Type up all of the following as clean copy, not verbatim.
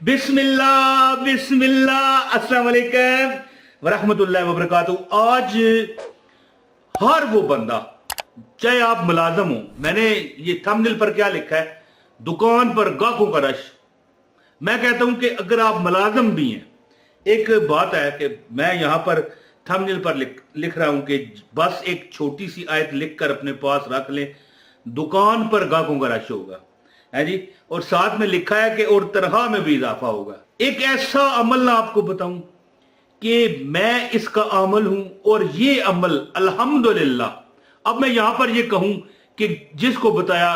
बिस्मिल्लाह बिस्मिल्लाह अस्सलाम वालेकुम वरहमतुल्लाहि वबरकातुहू। आज हर वो बंदा, चाहे आप मुलाजम हो, मैंने ये थंबनेल पर क्या लिखा है, दुकान पर गाहकों का रश। मैं कहता हूं कि अगर आप मुलाजम भी हैं, एक बात है कि मैं यहां पर थंबनेल पर लिख रहा हूं कि बस एक छोटी सी आयत लिखकर अपने पास रख लें, दुकान पर गाहकों का रश होगा, है जी। और साथ में लिखा है कि और तनख्वाह में भी इजाफा होगा। एक ऐसा अमल ना आपको बताऊं कि मैं इसका अमल हूं और ये अमल अल्हम्दुलिल्लाह, अब मैं यहां पर ये कहूं कि जिसको बताया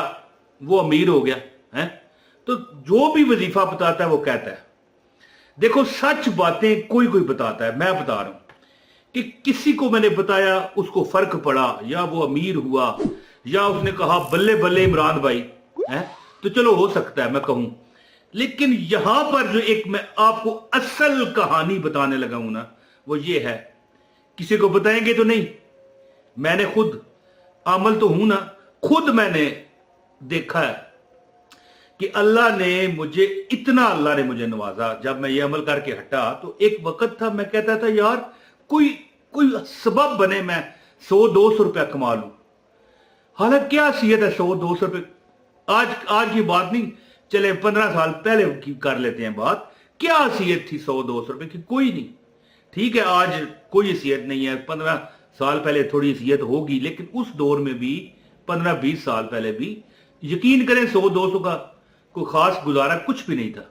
वो अमीर हो गया है, तो जो भी वजीफा बताता है वो कहता है। देखो, सच बातें कोई कोई बताता है, मैं बता रहा हूं कि किसी को मैंने बताया, उसको फर्क पड़ा, या वो अमीर हुआ, या उसने कहा बल्ले बल्ले इमरान भाई है, तो चलो हो सकता है मैं कहूं। लेकिन यहां पर जो एक मैं आपको असल कहानी बताने लगा हूं ना, वो ये है, किसी को बताएंगे तो नहीं, मैंने खुद अमल तो हूं ना, खुद मैंने देखा है कि अल्लाह ने मुझे इतना, अल्लाह ने मुझे नवाजा। जब मैं ये अमल करके हटा तो एक वक्त था मैं कहता था यार कोई कोई सबब बने, मैं 100-200 रुपया कमा लूं। हालांकि क्या हैसियत है 100-200 रुपये, आज की बात नहीं, चले 15 साल पहले की कर लेते हैं बात। क्या हैसियत थी 100-200 रुपये की? कोई नहीं। ठीक है, आज कोई हैसियत नहीं है, 15 साल पहले थोड़ी हैसियत होगी, लेकिन उस दौर में भी 15-20 साल पहले भी यकीन करें 100-200 का कोई खास गुजारा कुछ भी नहीं था।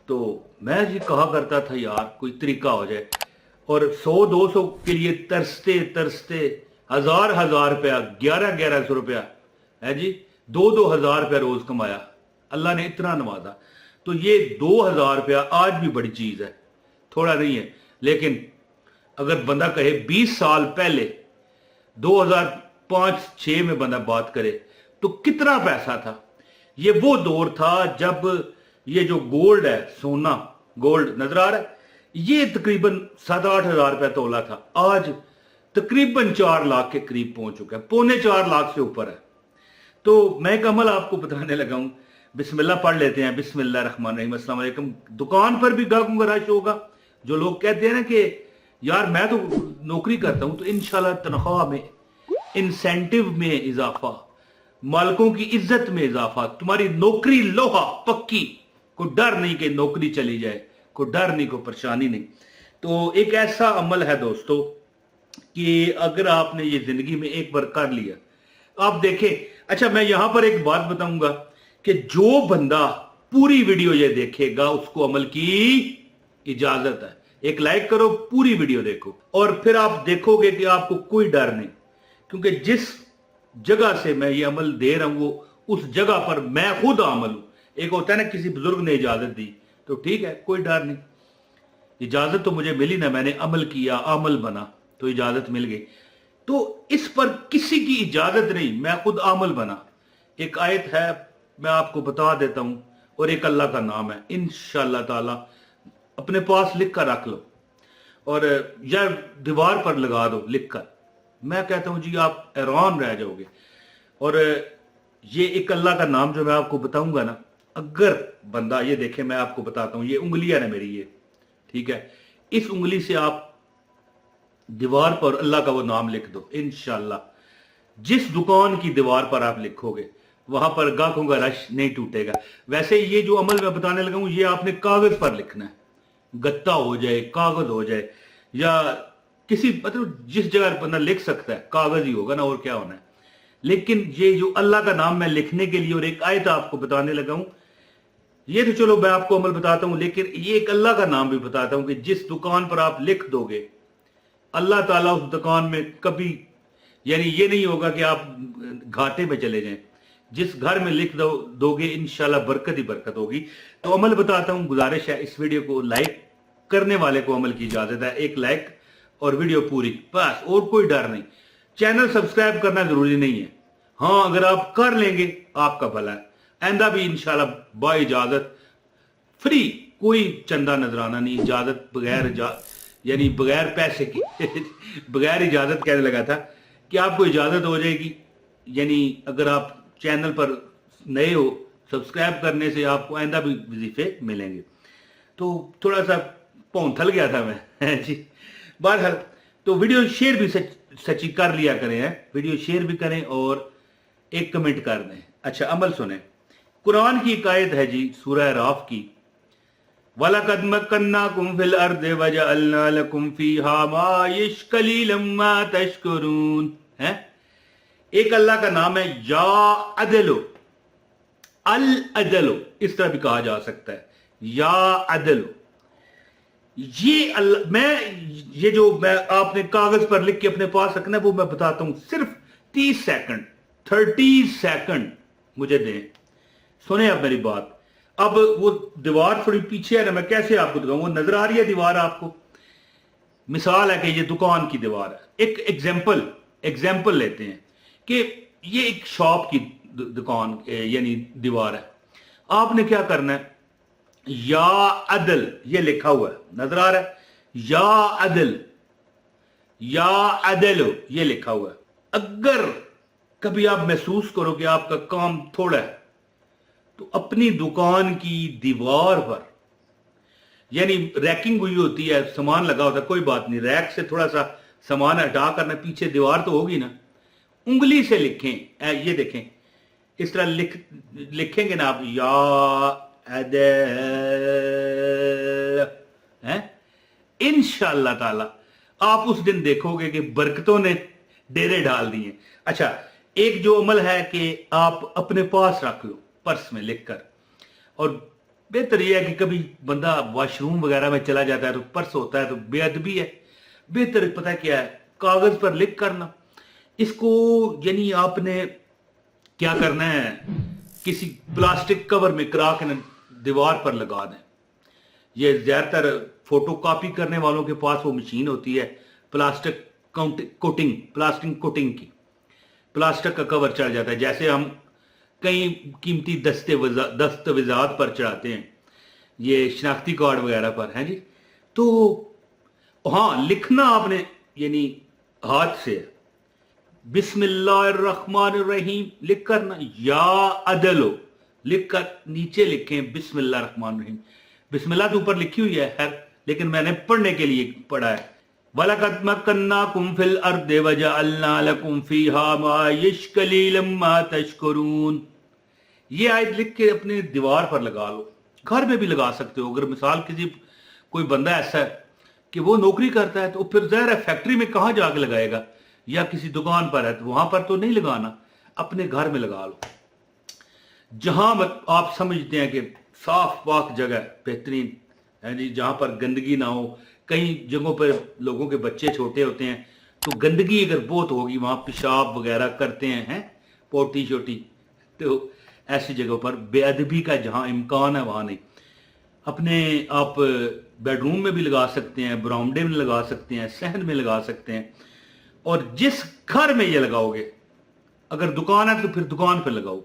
तो मैं ये कहा करता था यार कोई तरीका हो जाए, और 100-200 के लिए तरसते तरसते हजार रुपया, 1100 रुपया है जी, 2-2 हजार रुपया रोज कमाया। अल्लाह ने इतना नवाजा। तो ये 2 हजार रुपया आज भी बड़ी चीज है, थोड़ा नहीं है। लेकिन अगर बंदा कहे 20 साल पहले 2005-6 में बंदा बात करे तो कितना पैसा था। ये वो दौर था जब ये जो गोल्ड है, सोना गोल्ड नजर आ रहा है, ये तकरीबन 7-8 हजार रुपया तोला था, आज तकरीबन 4 लाख के करीब पहुंच चुका है, 3.25 लाख से ऊपर है। तो मैं एक अमल आपको बताने लगा हूं, बिस्मिल्लाह पढ़ लेते हैं। बिस्मिल्लाह रहमान रहीम। अस्सलाम वालेकुम। दुकान पर भी गाहकों का रश होगा। जो लोग कहते हैं ना कि यार मैं तो नौकरी करता हूं, तो इंशाल्लाह तनख्वाह में, इंसेंटिव में इजाफा, मालिकों की इज्जत में इजाफा, तुम्हारी नौकरी लोहा पक्की, कोई डर नहीं कि नौकरी चली जाए, कोई डर नहीं, कोई परेशानी नहीं। तो एक ऐसा अमल है दोस्तों कि अगर आपने ये जिंदगी में एक बार कर लिया, आप देखें। अच्छा, मैं यहां पर एक बात बताऊंगा कि जो बंदा पूरी वीडियो ये देखेगा उसको अमल की इजाजत है। एक लाइक करो, पूरी वीडियो देखो, और फिर आप देखोगे कि आपको कोई डर नहीं, क्योंकि जिस जगह से मैं ये अमल दे रहा हूं वो उस जगह पर मैं खुद अमल हूं। एक होता है ना किसी बुजुर्ग ने इजाजत दी तो ठीक है, कोई डर नहीं, इजाजत तो मुझे मिली ना, मैंने अमल किया, अमल बना तो इजाजत मिल गई। तो इस पर किसी की इजाजत नहीं, मैं खुद अमल बना। एक आयत है, मैं आपको बता देता हूं, और एक अल्लाह का नाम है, इंशाअल्लाह ताला अपने पास लिख कर रख लो, और या दीवार पर लगा दो लिख कर। मैं कहता हूं जी आप हैरान रह जाओगे। और ये एक अल्लाह का नाम जो मैं आपको बताऊंगा ना, अगर बंदा ये देखे, मैं आपको बताता हूं, ये उंगलियां ना मेरी, ये ठीक है, इस उंगली से आप दीवार पर अल्लाह का वो नाम लिख दो, इंशाअल्लाह जिस दुकान की दीवार पर आप लिखोगे वहां पर गाहकों का रश नहीं टूटेगा। वैसे ये जो अमल मैं बताने लगा हूं, ये आपने कागज पर लिखना है, गत्ता हो जाए, कागज हो जाए, या किसी, मतलब जिस जगह पर बंदा लिख सकता है कागज ही होगा ना, और क्या होना है। लेकिन ये जो अल्लाह का नाम मैं लिखने के लिए और एक आयत आपको बताने लगा हूं, ये तो चलो मैं आपको अमल बताता हूं, लेकिन ये एक अल्लाह का नाम भी बताता हूं कि जिस दुकान पर आप लिख दोगे, अल्लाह ताला उस दुकान में कभी, यानी ये नहीं होगा कि आप घाटे में चले जाएं। जिस घर में लिख दोगे इंशाल्लाह बरकत ही बरकत होगी। तो अमल बताता हूं, गुजारिश है इस वीडियो को लाइक करने वाले को अमल की इजाजत है, एक लाइक और वीडियो पूरी, बस, और कोई डर नहीं। चैनल सब्सक्राइब करना जरूरी नहीं है, हाँ अगर आप कर लेंगे आपका भला है। आइंदा भी इंशाल्लाह बा इजाजत फ्री, कोई चंदा नजराना नहीं, इजाजत बगैर यानी बगैर पैसे की बगैर इजाजत कहने लगा था कि आपको इजाजत हो जाएगी। यानी अगर आप चैनल पर नए हो, सब्सक्राइब करने से आपको आइंदा भी वजीफे मिलेंगे। तो थोड़ा सा पौंथल गया था मैं जी। बहरहाल तो वीडियो शेयर भी सच्ची कर लिया करें, वीडियो शेयर भी करें और एक कमेंट कर दें। अच्छा अमल सुने, कुरान की एक आयत है जी सूरह राफ की, वलक़द मक्कन्नाकुम फिल अर्दि वजअलना लकुम फीहा माइश कलीलन मा तशकुरून है। एक अल्लाह का नाम है या अदलो, अल अदलो इस तरह भी कहा जा सकता है, या अदलो। ये अल्लाह, मैं आपने कागज पर लिख के अपने पास रखना है, वो मैं बताता हूं, सिर्फ 30 सेकंड 30 सेकंड मुझे दें। सुने अब मेरी बात। अब वो दीवार थोड़ी पीछे है ना, मैं कैसे आपको दिखाऊं, वो नजर आ रही है दीवार आपको? मिसाल है कि ये दुकान की दीवार है। एक एग्जाम्पल लेते हैं कि ये एक शॉप की दुकान यानी दीवार है। आपने क्या करना है, या अदल ये लिखा हुआ है, नजर आ रहा है, या अदल, या अदलो ये लिखा हुआ है। अगर कभी आप महसूस करो कि आपका काम थोड़ा है, तो अपनी दुकान की दीवार पर, यानी रैकिंग हुई होती है, सामान लगा होता है, कोई बात नहीं, रैक से थोड़ा सा सामान हटा करना, पीछे दीवार तो होगी ना, उंगली से लिखें। ये देखें इस तरह लिखेंगे ना आप, या अदल है, इंशाअल्लाह ताला आप उस दिन देखोगे कि बरकतों ने डेरे डाल दिए। अच्छा एक जो अमल है कि आप अपने पास रख लो पर्स में लिखकर, और बेहतर यह है कि कभी बंदा वॉशरूम वगैरह में चला जाता है तो पर्स होता है तो बेअदबी है, बेहतर पता है क्या है, कागज पर लिख करना इसको, यानी आपने क्या करना है, किसी प्लास्टिक कवर में करा के दीवार पर लगा दें। ये ज्यादातर फोटो कॉपी करने वालों के पास वो मशीन होती है प्लास्टिक कोटिंग की, प्लास्टिक का कवर चढ़ जाता है, जैसे हम कई कीमती दस्तावेजात पर चढ़ाते हैं, ये शनाख्ती कार्ड वगैरह पर है जी। तो हाँ लिखना आपने यानी हाथ से, बिस्मिल्लाहिर्रहमानिर्रहीम लिख कर ना, या अदलो लिख कर नीचे लिखें बिस्मिल्लाहिर्रहमानिर्रहीम। बिस्मिल्लाह तो ऊपर लिखी हुई है खैर, लेकिन मैंने पढ़ने के लिए पढ़ा है, वलक़द मक्कन्नाकुम फिल अर्दि वजअलना लकुम फीहा माइश कलीलन मा तशकुरून। ये आयत लिख के अपने दीवार पर लगा लो, घर में भी लगा सकते हो। अगर मिसाल किसी कोई बंदा ऐसा है कि वो नौकरी करता है तो फिर ज़ाहिर है फैक्ट्री में कहाँ जाके लगाएगा, या किसी दुकान पर है तो वहां पर तो नहीं लगाना, अपने घर में लगा लो। जहां आप समझते हैं कि साफ पाक जगह बेहतरीन है जी, जहां पर गंदगी ना हो। कई जगहों पर लोगों के बच्चे छोटे होते हैं तो गंदगी अगर बहुत होगी, वहां पेशाब वगैरह करते हैं पोटी छोटी, तो ऐसी जगहों पर बेअदबी का जहां इम्कान है वहां नहीं। अपने आप बेडरूम में भी लगा सकते हैं, बरामदे में लगा सकते हैं, सहन में लगा सकते हैं। और जिस घर में ये लगाओगे, अगर दुकान है तो फिर दुकान पर लगाओ,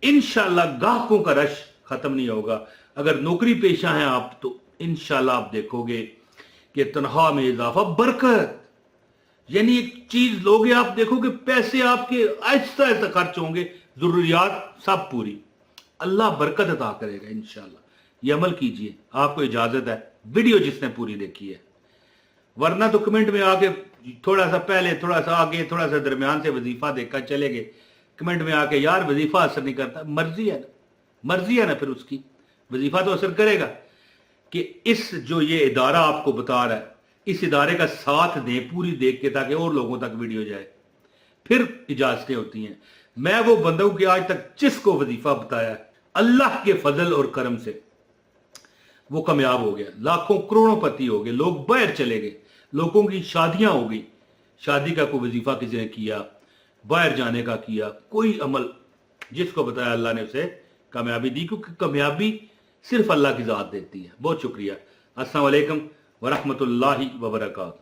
इंशाल्लाह ग्राहकों का रश खत्म नहीं होगा। अगर नौकरी पेशा है आप तो इंशाल्लाह आप देखोगे कि तनख्वाह में इजाफा, बरकत, यानी एक चीज लोगे आप देखोगे पैसे आपके आहिस्ता आहिस्ता खर्च होंगे, जरूरियात सब पूरी, अल्लाह बरकत अता करेगा इंशाल्लाह। ये अमल कीजिए, आपको इजाजत है, वीडियो जिसने पूरी देखी है। वरना तो कमेंट में आके थोड़ा सा पहले, थोड़ा सा आगे, थोड़ा सा दरमियान से वजीफा देखकर चले गए, कमेंट में आके यार वजीफा असर नहीं करता। मर्जी है ना फिर उसकी, वजीफा तो असर करेगा। कि इस जो ये इदारा आपको बता रहा है, इस इदारे का साथ दें पूरी देख के, ताकि और लोगों तक वीडियो जाए, फिर इजाजतें होती हैं। मैं वो बंदा हूं कि आज तक जिसको वजीफा बताया है, अल्लाह के फजल और करम से वो कामयाब हो गया, लाखों करोड़ों पति हो गए, लोग बाहर चले गए, लोगों की शादियां हो गई, शादी का कोई वजीफा किसी ने किया, बाहर जाने का किया, कोई अमल जिसको बताया अल्लाह ने उसे कामयाबी दी, क्योंकि कामयाबी सिर्फ अल्लाह की जात देती है। बहुत शुक्रिया। अस्सलाम वालेकुम वरहमतुल्लाहि वबरकातुहू।